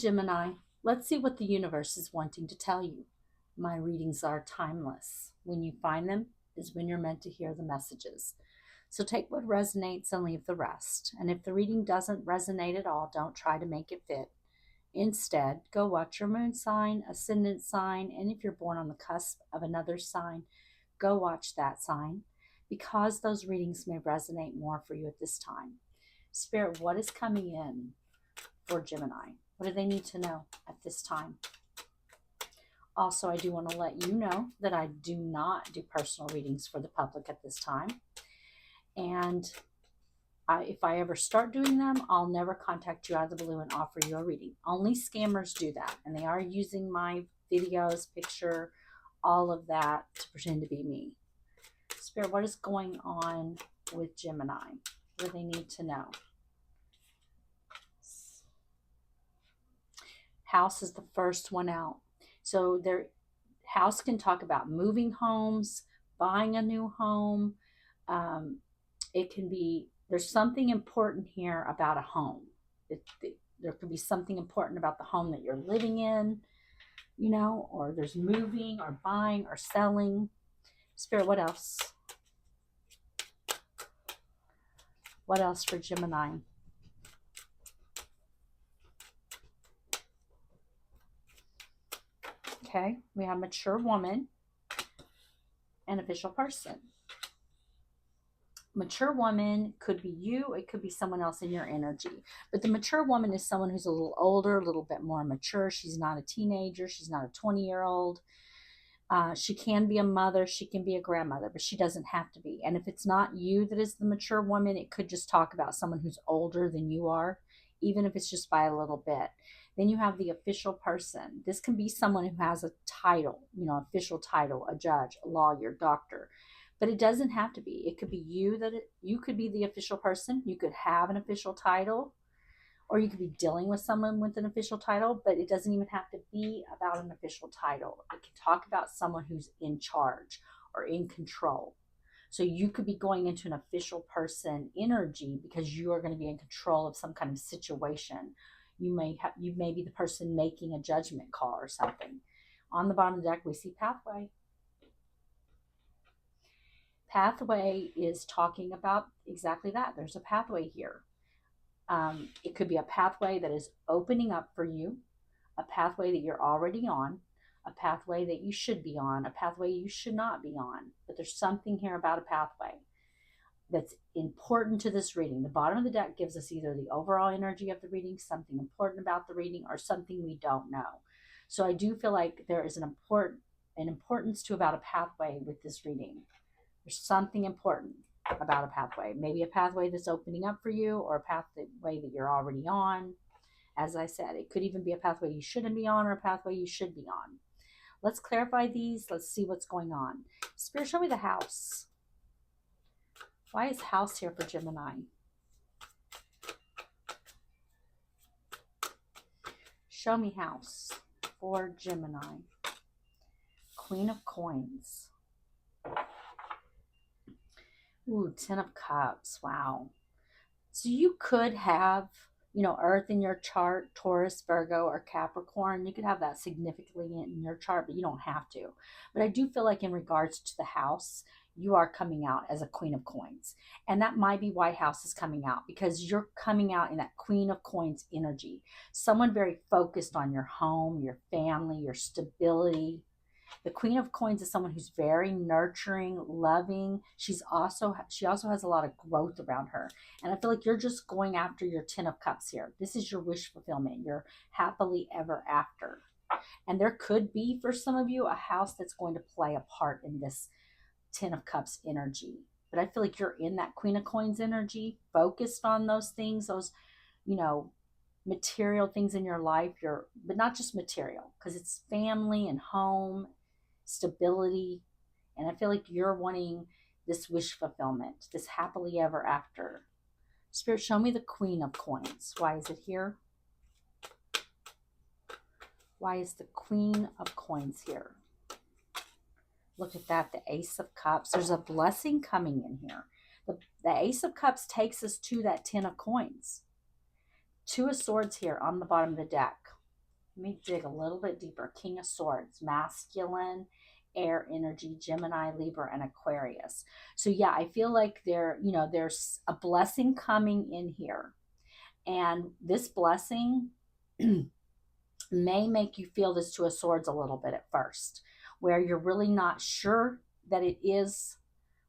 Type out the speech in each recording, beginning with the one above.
Gemini, let's see what the universe is wanting to tell you. My readings are timeless. When you find them is when you're meant to hear the messages. So take what resonates and leave the rest. And if the reading doesn't resonate at all, don't try to make it fit. Instead, go watch your moon sign, ascendant sign, and if you're born on the cusp of another sign, go watch that sign because those readings may resonate more for you at this time. Spirit, what is coming in for Gemini? What do they need to know at this time? Also, I do want to let you know that I do not do personal readings for the public at this time. And if I ever start doing them, I'll never contact you out of the blue and offer you a reading. Only scammers do that. And they are using my videos, picture, all of that to pretend to be me. Spirit, what is going on with Gemini? What do they need to know? House is the first one out. So their house can talk about moving homes, buying a new home. It can be, there's something important here about a home. There could be something important about the home that you're living in, you know, or there's moving or buying or selling. Spirit, what else? What else for Gemini? Okay, we have mature woman and official person. Mature woman could be you, it could be someone else in your energy. But the mature woman is someone who's a little older, a little bit more mature. She's not a teenager, she's not a 20-year-old. She can be a mother, she can be a grandmother, but she doesn't have to be. And if it's not you that is the mature woman, it could just talk about someone who's older than you are, even if it's just by a little bit. Then you have the official person. This can be someone who has a title, you know, official title, a judge, a lawyer, doctor. But it doesn't have to be. It could be you you could be the official person. You could have an official title, or you could be dealing with someone with an official title, but it doesn't even have to be about an official title. It can talk about someone who's in charge or in control. So you could be going into an official person energy because you are going to be in control of some kind of situation. You may be the person making a judgment call or something. On the bottom of the deck, we see pathway. Pathway is talking about exactly that. There's a pathway here. It could be a pathway that is opening up for you, a pathway that you're already on, a pathway that you should be on, a pathway you should not be on. But there's something here about a pathway that's important to this reading. The bottom of the deck gives us either the overall energy of the reading, something important about the reading, or something we don't know. So I do feel like there is an importance to about a pathway with this reading. There's something important about a pathway. Maybe a pathway that's opening up for you, or a pathway that you're already on. As I said, it could even be a pathway you shouldn't be on or a pathway you should be on. Let's clarify these. Let's see what's going on. Spirit, show me the house. Why is house here for Gemini? Show me house for Gemini. Queen of Coins. Ooh, 10 of Cups. Wow. So you could have, you know, Earth in your chart, Taurus, Virgo, or Capricorn. You could have that significantly in your chart, but you don't have to. But I do feel like in regards to the house, you are coming out as a Queen of Coins. And that might be why house is coming out, because you're coming out in that Queen of Coins energy. Someone very focused on your home, your family, your stability. The Queen of Coins is someone who's very nurturing, loving. She also has a lot of growth around her. And I feel like you're just going after your 10 of Cups here. This is your wish fulfillment, your happily ever after. And there could be, for some of you, a house that's going to play a part in this 10 of Cups energy. But I feel like you're in that Queen of Coins energy, focused on those things, those, you know, material things in your life. But not just material, because it's family and home, stability. And I feel like you're wanting this wish fulfillment, this happily ever after. Spirit, show me the Queen of Coins. Why is it here? Why is the Queen of Coins here? Look at that, the Ace of Cups. There's a blessing coming in here. The Ace of Cups takes us to that 10 of Coins. 2 of Swords here on the bottom of the deck. Let me dig a little bit deeper. King of Swords, masculine, air energy, Gemini, Libra, and Aquarius. So yeah, I feel like there's a blessing coming in here. And this blessing may make you feel this Two of Swords a little bit at first, where you're really not sure that it is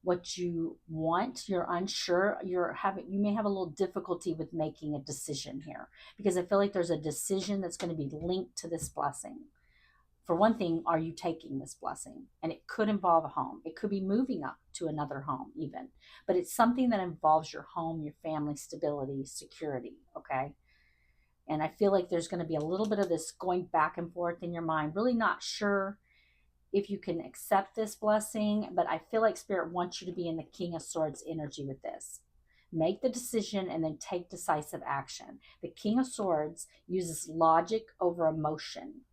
what you want. You're unsure. You may have a little difficulty with making a decision here, because I feel like there's a decision that's going to be linked to this blessing. For one thing, are you taking this blessing? And it could involve a home. It could be moving up to another home even, but it's something that involves your home, your family, stability, security. Okay. And I feel like there's going to be a little bit of this going back and forth in your mind, really not sure if you can accept this blessing, but I feel like Spirit wants you to be in the King of Swords energy with this. Make the decision and then take decisive action. The King of Swords uses logic over emotion.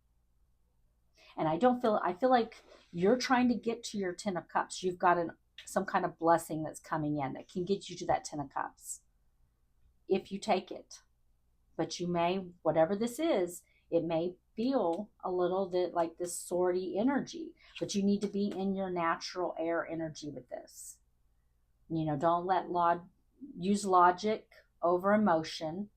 And I feel like you're trying to get to your Ten of Cups. You've got some kind of blessing that's coming in that can get you to that Ten of Cups if you take it. But you may, whatever this is, it may feel a little bit like this swordy energy, but you need to be in your natural air energy with this. Don't use logic over emotion,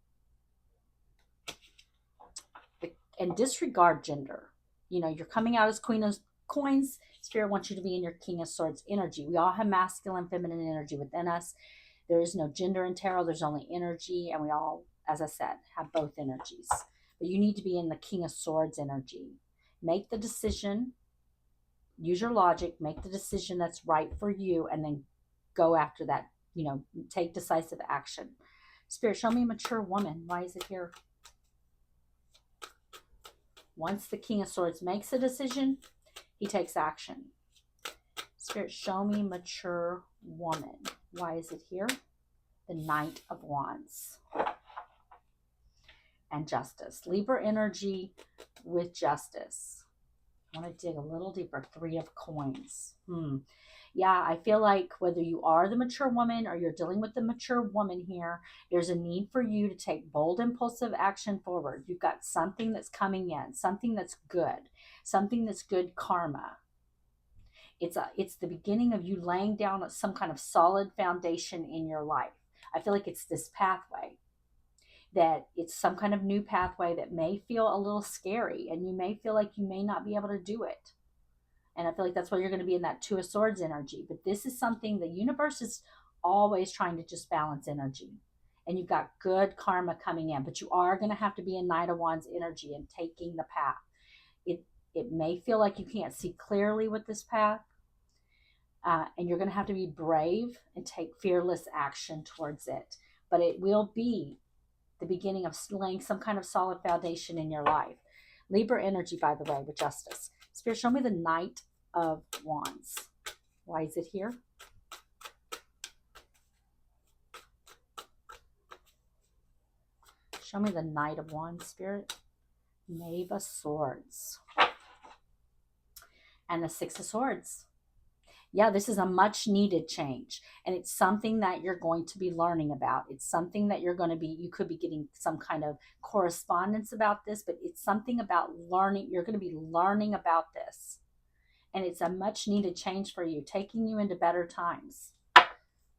and disregard gender. You're coming out as Queen of Coins. Spirit wants you to be in your King of Swords energy. We all have masculine, feminine energy within us. There is no gender in tarot. There's only energy, and we all, as I said, have both energies. But you need to be in the King of Swords energy. Make the decision. Use your logic. Make the decision that's right for you, and then go after that. Take decisive action. Spirit, show me a mature woman. Why is it here? Once the King of Swords makes a decision, he takes action. Spirit, show me mature woman. Why is it here? The Knight of Wands. And Justice. Libra energy with Justice. I want to dig a little deeper. Three of Coins. Yeah, I feel like whether you are the mature woman or you're dealing with the mature woman here, there's a need for you to take bold, impulsive action forward. You've got something that's coming in, something that's good karma. It's the beginning of you laying down some kind of solid foundation in your life. I feel like it's this pathway, that it's some kind of new pathway that may feel a little scary, and you may feel like you may not be able to do it. And I feel like that's why you're going to be in that Two of Swords energy. But this is something the universe is always trying to just balance energy. And you've got good karma coming in, but you are going to have to be in Knight of Wands energy and taking the path. It may feel like you can't see clearly with this path. And you're going to have to be brave and take fearless action towards it. But it will be the beginning of laying some kind of solid foundation in your life. Libra energy, by the way, with Justice. Spirit, show me the Knight of Wands. Why is it here? Show me the Knight of Wands, Spirit. Knave of Swords. And the Six of Swords. Yeah, this is a much needed change, and it's something that you're going to be learning about. It's something that you could be getting some kind of correspondence about this, but it's something about learning. You're going to be learning about this, and it's a much needed change for you, taking you into better times.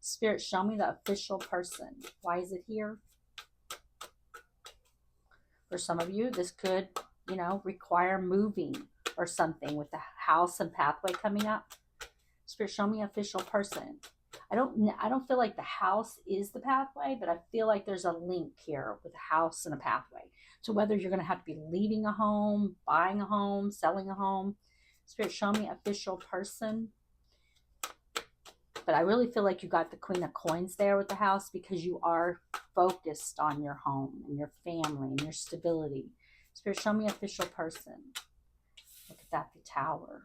Spirit, show me the official person. Why is it here? For some of you, this could, require moving or something with the house and pathway coming up. Spirit, show me official person. I don't feel like the house is the pathway, but I feel like there's a link here with a house and a pathway. So whether you're going to have to be leaving a home, buying a home, selling a home. Spirit, show me official person. But I really feel like you got the Queen of Coins there with the house, because you are focused on your home and your family and your stability. Spirit, show me official person. Look at that, the Tower.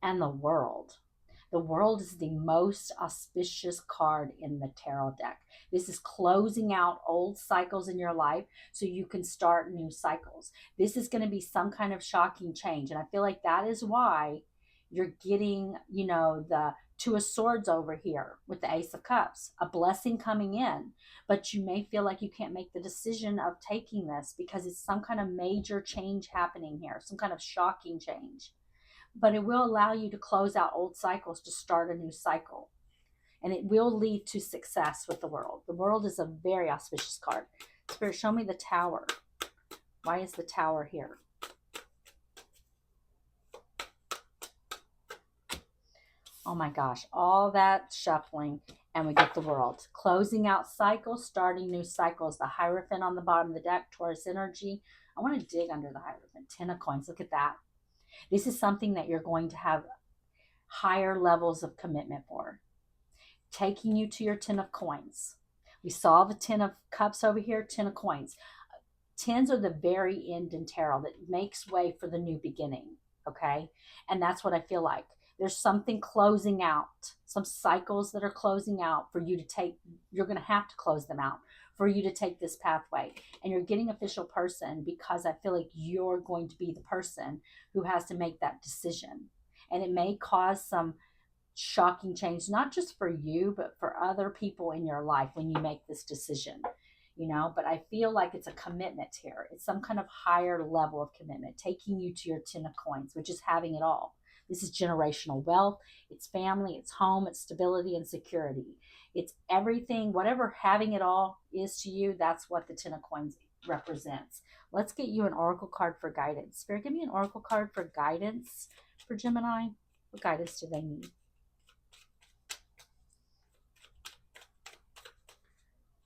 And the World. The World is the most auspicious card in the tarot deck. This is closing out old cycles in your life so you can start new cycles. This is going to be some kind of shocking change. And I feel like that is why You're getting, you know, the Two of Swords over here with the Ace of Cups, a blessing coming in, but you may feel like you can't make the decision of taking this because it's some kind of major change happening here, some kind of shocking change. But it will allow you to close out old cycles to start a new cycle. And it will lead to success with the World. The World is a very auspicious card. Spirit, show me the Tower. Why is the Tower here? Oh my gosh, all that shuffling, and we get the World. Closing out cycles, starting new cycles. The Hierophant on the bottom of the deck, Taurus energy. I want to dig under the Hierophant. 10 of Coins, look at that. This is something that you're going to have higher levels of commitment for. Taking you to your 10 of Coins. We saw the 10 of Cups over here, 10 of Coins. Tens are the very end in tarot that makes way for the new beginning, okay? And that's what I feel like. There's something closing out, some cycles that are closing out for you to take. You're going to have to close them out for you to take this pathway. And you're getting official person because I feel like you're going to be the person who has to make that decision. And it may cause some shocking change, not just for you, but for other people in your life when you make this decision. You know, but I feel like it's a commitment here. It's some kind of higher level of commitment, taking you to your 10 of Coins, which is having it all. This is generational wealth. It's family, it's home, it's stability and security. It's everything, whatever having it all is to you, that's what the 10 of Coins represents. Let's get you an oracle card for guidance. Spirit, give me an oracle card for guidance for Gemini. What guidance do they need?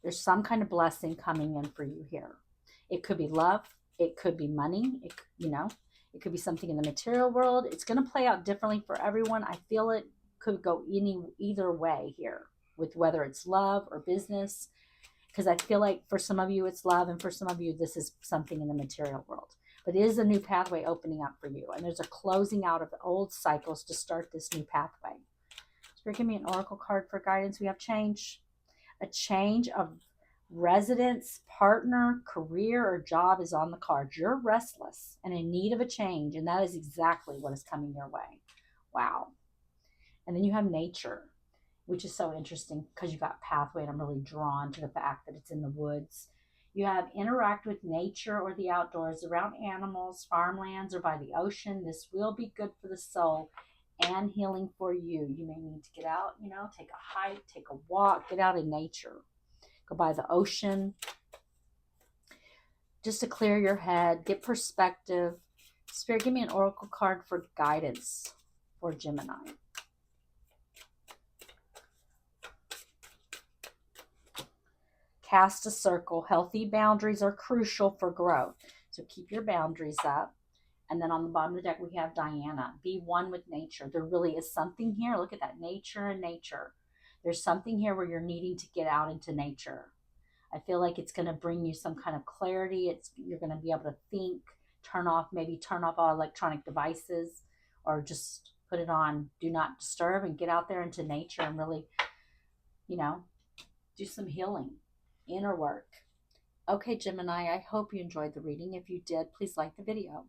There's some kind of blessing coming in for you here. It could be love. It could be money. It could be something in the material world. It's going to play out differently for everyone. I feel it could go either way here with whether it's love or business, because I feel like for some of you it's love, and for some of you this is something in the material world. But it is a new pathway opening up for you, and there's a closing out of old cycles to start this new pathway. Spirit, give me an oracle card for guidance. We have change. A change of residence, partner, career, or job is on the card. You're restless and in need of a change, and that is exactly what is coming your way. Wow. And then you have nature, which is so interesting because you got pathway, and I'm really drawn to the fact that it's in the woods. You have interact with nature or the outdoors, around animals, farmlands, or by the ocean. This will be good for the soul and healing for you. You may need to get out, take a hike, take a walk, get out in nature. Go by the ocean just to clear your head, get perspective. Spirit, give me an oracle card for guidance for Gemini. Cast a circle. Healthy boundaries are crucial for growth. So keep your boundaries up. And then on the bottom of the deck, we have Diana. Be one with nature. There really is something here. Look at that, nature and nature. There's something here where you're needing to get out into nature. I feel like it's going to bring you some kind of clarity. You're going to be able to think, maybe turn off all electronic devices, or just put it on do not disturb and get out there into nature and really, do some healing, inner work. Okay, Gemini, I hope you enjoyed the reading. If you did, please like the video.